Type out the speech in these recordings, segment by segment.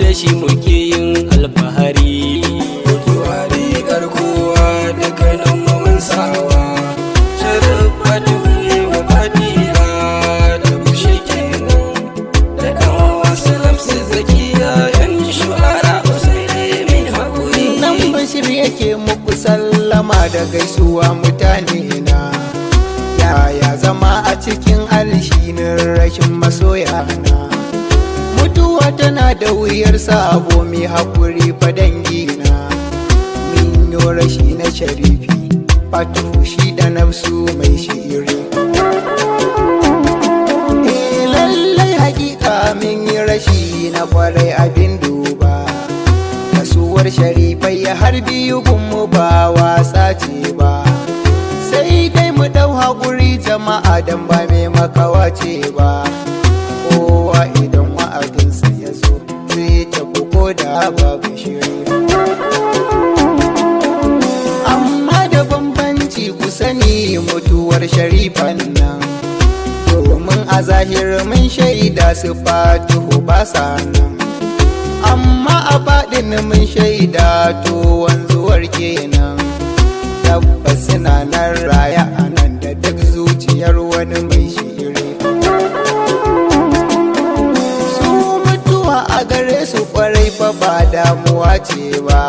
da shi muke yin alfahari. Mutuwa rigar kowa dukkanin mu mun sawa, Sharif Fatihu ne wa Fatiha da bushe kenan, da ɗan wasu nafsu zakiya yan shu'ara sai dai mai haƙuri. Nan Bashir yake muku sallama da gaisuwa mutane na, yaya zama a cikin alshinin rashin masoya na. Mutuwa tana da wuyar sabo mai haƙuri fa dangina, min yo rashi na Sharifi Fatihu shi da nafsu mai shiri. Lallai hakika min yi rashi na kwarai abin duba, kasuwar Sharifai har biyu gunmu ba wasa ce ba, sai dai mu ɗau haƙuri jama'a dan ba mai makawa ce ba. Kowa idan wa'adinsa ya zo zai tafi ko da babu shiri. Amma da bambanci ku sani mutuwar Sharifan nan, domin a zahir mun shaida su Fatihu ba sa nan, amma a baɗin mun shaida to wanzuwar kenan. Tabbas suna nan raya a nan da duk zuciyar wani mai shiri. Su mutuwa a gare su kwarai fa ba damuwa ce ba,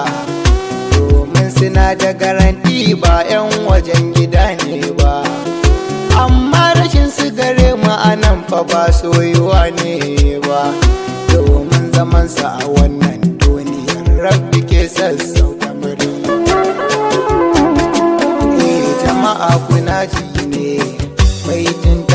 domin suna da garanti ba 'yan wajen gida ne ba. Amma rashin su gare mu a nan fa ba soyuwa ne ba, domin zamansa a wannan duniyar rabbi ke sassauta